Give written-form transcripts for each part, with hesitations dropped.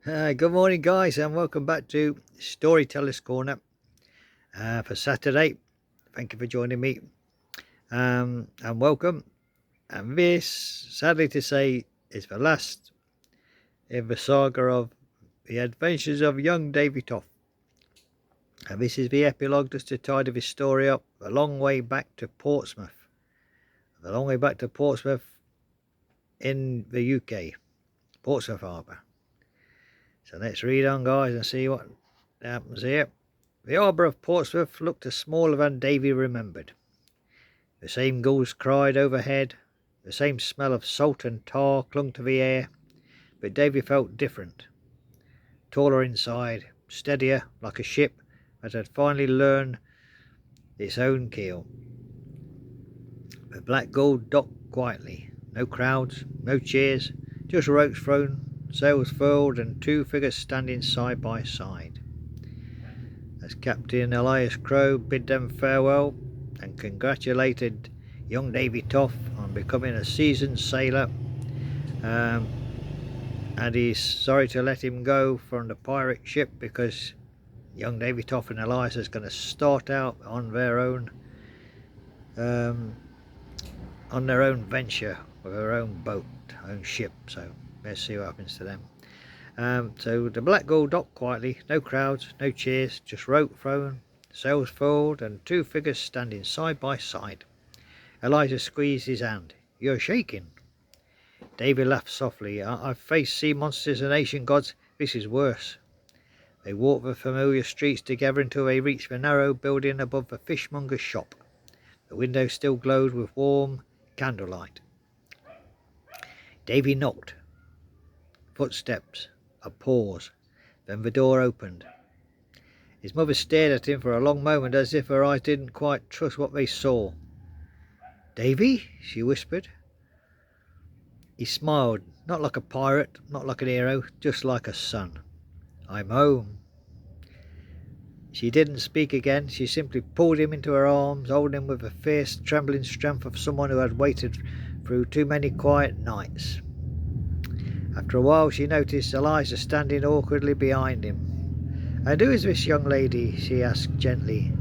Good morning, guys, and welcome back to Storyteller's Corner for Saturday. Thank you for joining me, and welcome. And this, sadly to say, is the last in the saga of the adventures of young Davy Toff. And this is the epilogue just to tidy this story up. A long way back to Portsmouth. A long way back to Portsmouth in the UK, Portsmouth Harbour. So let's read on, guys, and see what happens here. The harbour of Portsmouth looked as smaller than Davy remembered. The same gulls cried overhead, the same smell of salt and tar clung to the air, but Davy felt different. Taller inside, steadier, like a ship that had finally learned its own keel. The Black Gull docked quietly. No crowds, no cheers, just ropes thrown, sails furled, and two figures standing side by side. As Captain Elias Crow bid them farewell and congratulated young Davy Toff on becoming a seasoned sailor, and he's sorry to let him go from the pirate ship because young Davy Toff and Elias is going to start out on their own venture with their own boat, own ship. So let's see what happens to them. So the Black Gull docked quietly, no crowds, no cheers, just rope thrown, sails furled, and two figures standing side by side. Eliza squeezed his hand. "You're shaking." David laughed softly. "I've faced sea monsters and ancient gods. This is worse." They walked the familiar streets together until they reached the narrow building above the fishmonger's shop. The window still glowed with warm candlelight. Davy knocked. Footsteps. A pause. Then the door opened. His mother stared at him for a long moment as if her eyes didn't quite trust what they saw. "Davy?" she whispered. He smiled, not like a pirate, not like an hero, just like a son. "I'm home." She didn't speak again. She simply pulled him into her arms, holding him with the fierce, trembling strength of someone who had waited through too many quiet nights. After a while she noticed Eliza standing awkwardly behind him. "And who is this young lady?" she asked gently.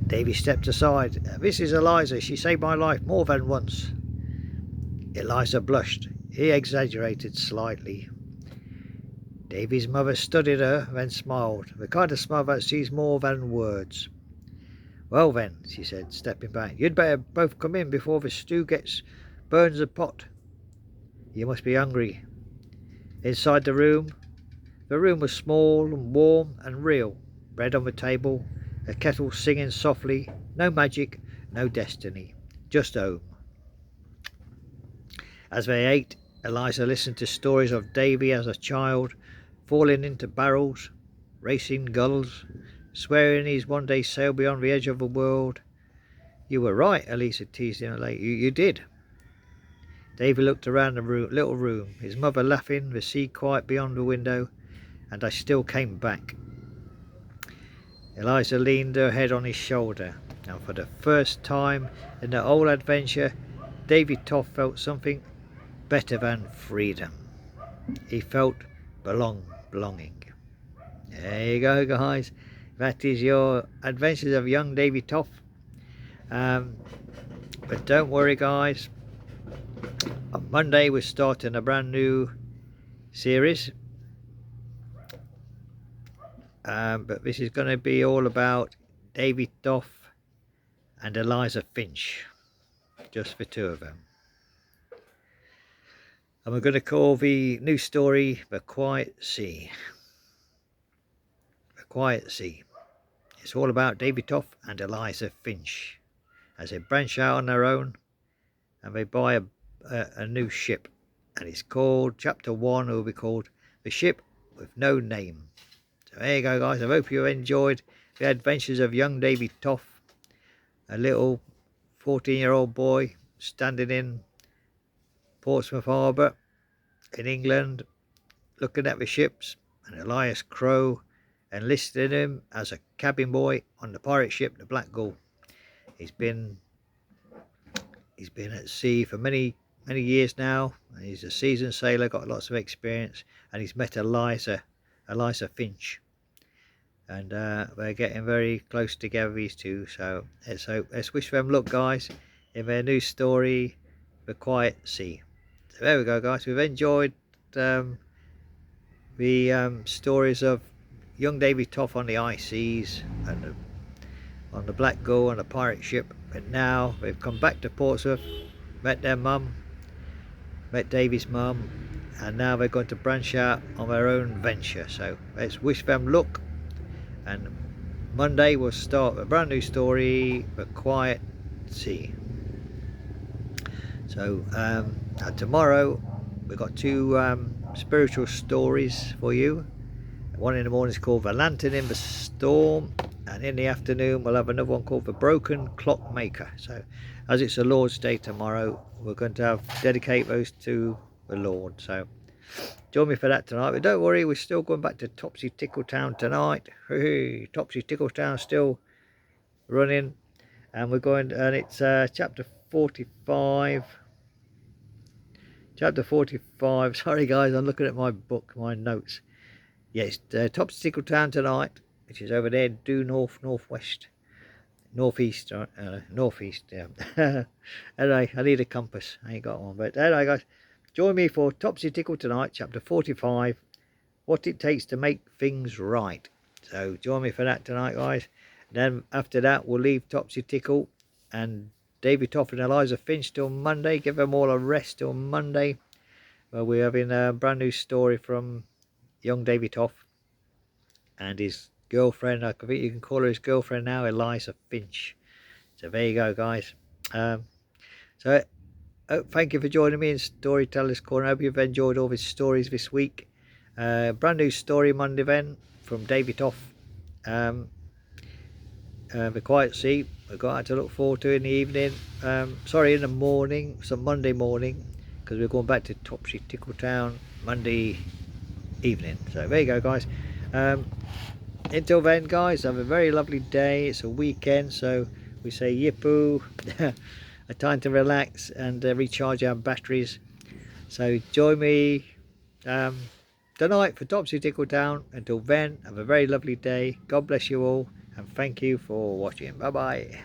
Davy stepped aside. "This is Eliza. She saved my life more than once." Eliza blushed. He exaggerated slightly. Davy's mother studied her, then smiled, the kind of smile that sees more than words. "Well then," she said, stepping back, "you'd better both come in before the stew burns the pot. You must be hungry." Inside the room was small and warm and real. Bread on the table, a kettle singing softly. No magic, no destiny, just home. As they ate, Eliza listened to stories of Davy as a child, falling into barrels, racing gulls, swearing he's one day sail beyond the edge of the world. "You were right," Eliza teased him late. You did." Davy looked around the little room, his mother laughing, the sea quiet beyond the window, and I still came back. Eliza leaned her head on his shoulder, and for the first time in the whole adventure, Davy Toff felt something better than freedom. He felt belonging. There you go, guys. That is your adventures of young Davy Toff. But don't worry, guys. On Monday we're starting a brand new series. But this is going to be all about Davy Toff and Eliza Finch. Just the two of them. And we're going to call the new story The Quiet Sea. The Quiet Sea. It's all about Davy Toff and Eliza Finch as they branch out on their own and they buy a new ship. And it's called, Chapter 1 will be called The Ship with No Name. So there you go, guys. I hope you enjoyed the adventures of young Davy Toff, a little 14-year-old boy standing in Portsmouth Harbour in England, looking at the ships, and Elias Crow enlisted him as a cabin boy on the pirate ship, the Black Gull. He's been at sea for many many years now. He's a seasoned sailor, got lots of experience, and he's met Eliza Finch, and they're getting very close together, these two. So let's wish them luck, guys, in their new story, The Quiet Sea. So there we go, guys. We've enjoyed the stories of young Davy Toff on the high seas and on the Black Gull on a pirate ship, but now they've come back to Portsmouth, met their mum, met Davy's mum, and now they're going to branch out on their own venture. So let's wish them luck, and Monday we'll start a brand new story, The Quiet Sea. So tomorrow we've got two spiritual stories for you. One in the morning is called The Lantern in the Storm, and in the afternoon we'll have another one called The Broken Clockmaker. So as it's the Lord's Day tomorrow, we're going to dedicate those to the Lord. So join me for that tonight. But don't worry, we're still going back to Topsy Tickletown tonight. Hey, Topsy Tickletown still running, and we're going, and it's chapter 45. Chapter 45. Sorry guys, I'm looking at my book, my notes. Yes, Topsy Tickletown tonight, which is over there, due northwest, northeast, northeast. Yeah. Anyway, I need a compass. I ain't got one, but anyway, guys, join me for Topsy Tickle tonight, chapter 45. What it takes to make things right. So join me for that tonight, guys. Then after that, we'll leave Topsy Tickle and Davy Toff and Eliza Finch till Monday. Give them all a rest till Monday. Well, we're having a brand new story from young Davy Toff and his girlfriend. I think you can call her his girlfriend now, Eliza Finch. So there you go, guys. Thank you for joining me in Storyteller's Corner. I hope you've enjoyed all his stories this week. Brand new story Monday then from Davy Toff. The Quiet Sea. We've got that to look forward to in the evening. Sorry, in the morning, some Monday morning, because we're going back to Topsy Tickletown Monday evening. So there you go, guys. Until then, guys, have a very lovely day. It's a weekend, so we say yippoo. A time to relax and recharge our batteries. So join me tonight for Topsy Tickletown. Until then, have a very lovely day. God bless you all, and thank you for watching. Bye bye.